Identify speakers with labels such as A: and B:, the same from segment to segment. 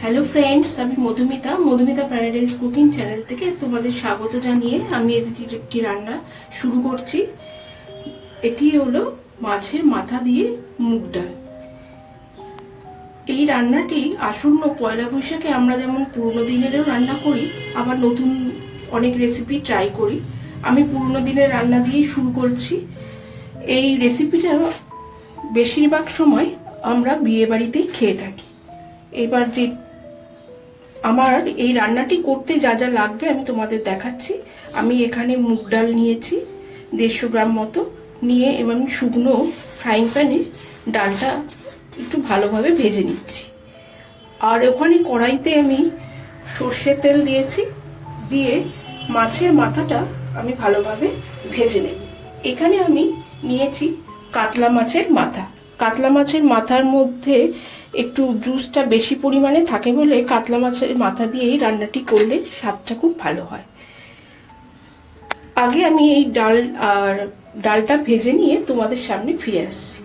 A: Hello friends, আমি Madhumita paradise cooking channel থেকে তোমাদের স্বাগত জানিয়ে আমি একটি রান্না শুরু করছি। এটি হলো মাছের মাথা দিয়ে মুগ ডাল। এই রান্নাটি আসন্ন পয়লা বৈশাখে আমরা যেমন পুরনো দিনেরও রান্না করি, আবার নতুন অনেক রেসিপি ট্রাই করি। আমি পুরনো দিনের রান্না দিয়েই শুরু করছি। এই রেসিপিটা বেশিরভাগ সময় আমরা বিয়ে বাড়িতেই খেয়ে থাকি। এবার যে আমার এই রান্নাটি করতে যা যা লাগবে আমি তোমাদের দেখাচ্ছি। আমি এখানে মুগ ডাল নিয়েছি 150 গ্রাম মতো নিয়ে, এবং শুকনো ফ্রাইং প্যানে ডালটা একটু ভালোভাবে ভেজে নিচ্ছি। আর ওখানে কড়াইতে আমি সর্ষের তেল দিয়েছি, দিয়ে মাছের মাথাটা আমি ভালোভাবে ভেজে নেব। এখানে আমি নিয়েছি কাতলা মাছের মাথা। কাতলা মাছের মাথার মধ্যে একটু জুসটা বেশি পরিমাণে থাকে বলে কাতলা মাছের মাথা দিয়েই রান্নাটি করলে স্বাদটা খুব ভালো হয়। আগে আমি এই ডালটা ভেজে নিয়ে তোমাদের সামনে ফিরে আসছি।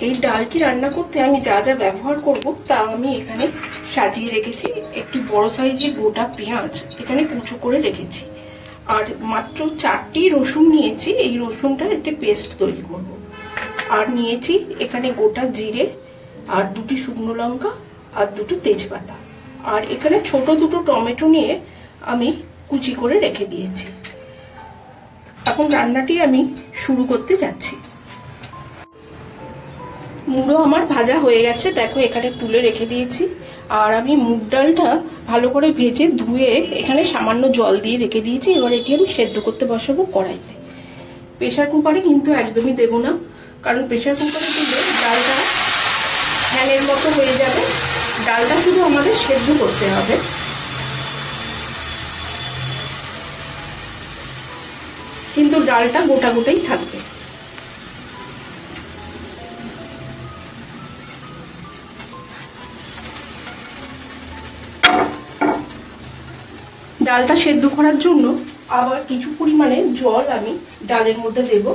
A: এই ডালটি রান্না করতে আমি যা যা ব্যবহার করব তা আমি এখানে সাজিয়ে রেখেছি। একটি বড় সাইজের গোটা পেঁয়াজ এখানে কুচো করে রেখেছি, আর মাত্র 4টি রসুন নিয়েছি। এই রসুনটার একটি পেস্ট তৈরি করব। আর নিয়েছি এখানে গোটা জিরে, আর 2টি শুকনো লঙ্কা, আর 2টো তেজপাতা। আর এখানে ছোট 2টো টমেটো নিয়ে আমি কুচি করে রেখে দিয়েছি। এখন রান্নাটি আমি শুরু করতে যাচ্ছি। মুড়ো আমার ভাজা হয়ে গেছে, দেখো এখানে তুলে রেখে দিয়েছি। আর আমি মুগ ডালটা ভালো করে ভেজে ধুয়ে এখানে সামান্য জল দিয়ে রেখে দিয়েছি। এবার এটি আমি সেদ্ধ করতে বসাবো কড়াইতে। প্রেশার কুকারে কিন্তু একদমই দেবো না, কারণ প্রেশার কুকারে দিলে ডালটা ফ্যানের মতো হয়ে যাবে। ডালটা শুধু আমাদের সেদ্ধ করতে হবে। কিন্তু ডালটা গোটা গোটাই থাকবে। ডালটা সেদ্ধ করার জন্য আবার কিছু পরিমাণে জল আমি ডালের মধ্যে দেব।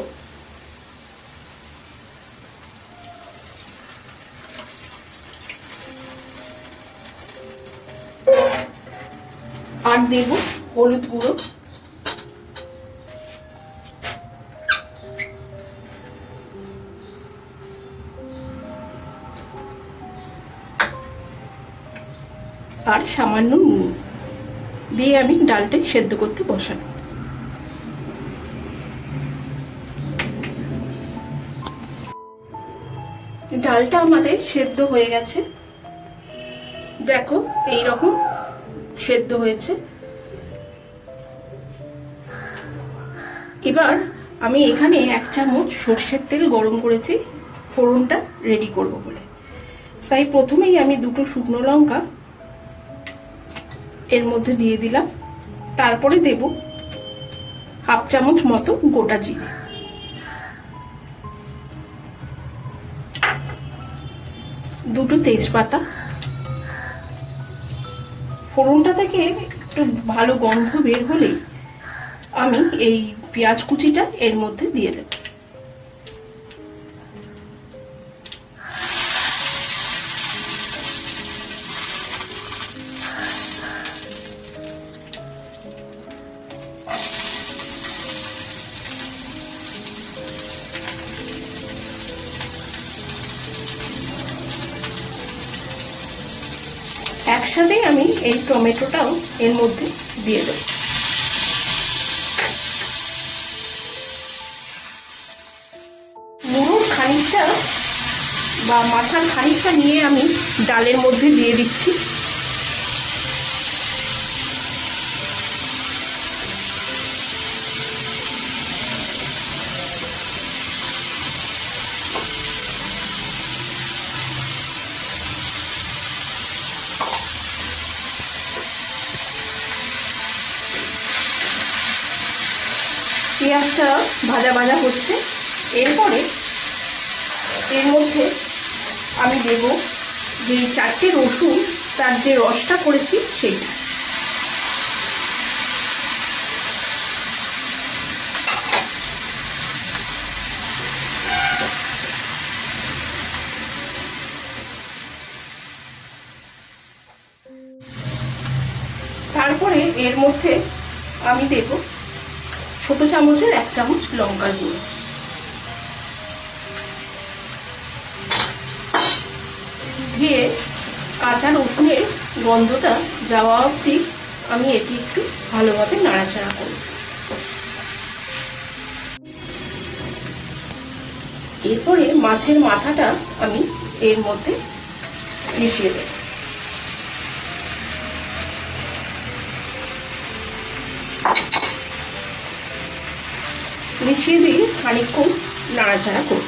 A: আর দেব হলুদ গুঁড়ো, আর সামান্য নুন দিয়ে আমি ডালটা সেদ্ধ করতে বসাবো। ডালটা আমাদের সেদ্ধ হয়ে গেছে, দেখো এই রকম সেদ্ধ হয়েছে। এবার আমি এখানে 1 চামচ সর্ষের তেল গরম করেছি ফোড়নটা রেডি করব বলে। তাই প্রথমেই আমি 2টো শুকনো লঙ্কা এর মধ্যে দিয়ে দিলাম। তারপরে দেব 1/2 চামচ মতো গোটা জিরে, 2টো তেজপাতা। ফোড়নটা থেকে একটু ভালো গন্ধ বের হলেই আমি এই পেঁয়াজ কুচিটা এর মধ্যে দিয়ে দেব। একসাথে আমি এই টমেটোটাও এর মধ্যে দিয়ে দেব। মুড়োর খানিকটা বা মাথার খানিকটা নিয়ে আমি ডালের মধ্যে দিয়ে দিচ্ছি। পেঁয়াজটা ভাজা ভাজা হচ্ছে। এরপরে এর মধ্যে আমি দেব যে 4টে রসুন, তার যে রসটা করেছি সেইটা। এর মধ্যে আমি দেব ছোট চামচের 1 চামচ লঙ্কার গুঁড়ো, দিয়ে কাঁচা রসুনের গন্ধটা যাওয়া অবধি আমি এটি একটু ভালোভাবে নাড়াচাড়া করব। এরপরে মাছের মাথাটা আমি এর মধ্যে মিশিয়ে দেব। মিশিয়ে দিয়ে খানিকক্ষণ নাড়াচাড়া করব।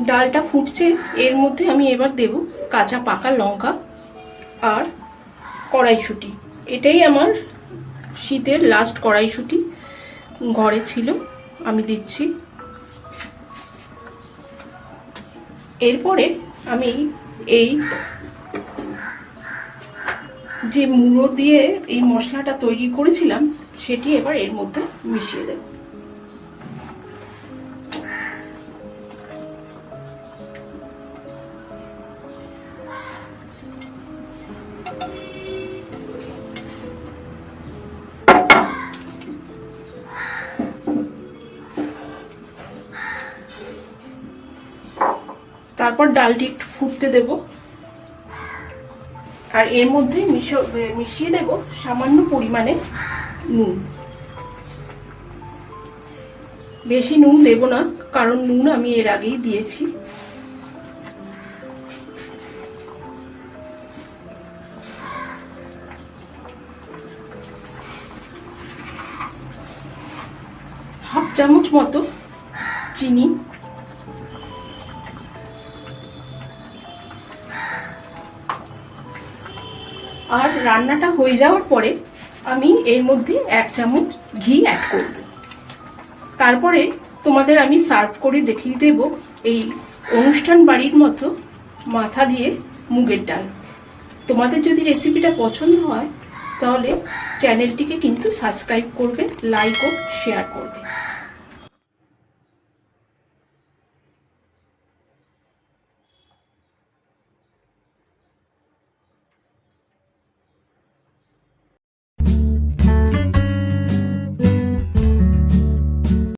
A: ডালটা ফুটছে, এর মধ্যে আমি এবার দেব কাঁচা পাকা লঙ্কা আর কড়াইশুঁটি। এটাই আমার শীতের লাস্ট কড়াইশুঁটি, ঘরে ছিল, আমি দিচ্ছি। এরপরে আমি এই যে মুড়ো দিয়ে এই মশলাটা তৈরি করেছিলাম সেটি এবার এর মধ্যে মিশিয়ে দেব। তারপর ডালটি একটু ফুটতে দেব, আর এর মধ্যে মিশিয়ে দেব সামান্য পরিমাণে নুন। বেশি নুন দেব না, কারণ নুন আমি এর আগেই দিয়েছি। হাফ চামচ মতো চিনি, আর রান্নাটা হয়ে যাওয়ার পরে আমি এর মধ্যে 1 চামচ ঘি অ্যাড করব। তারপরে তোমাদের আমি সার্ভ করে দেখিয়ে দেব এই অনুষ্ঠান বাড়ির মতো মাথা দিয়ে মুগের ডাল। তোমাদের যদি রেসিপিটা পছন্দ হয় তাহলে চ্যানেলটিকে কিন্তু সাবস্ক্রাইব করবে, লাইক ও শেয়ার করবে।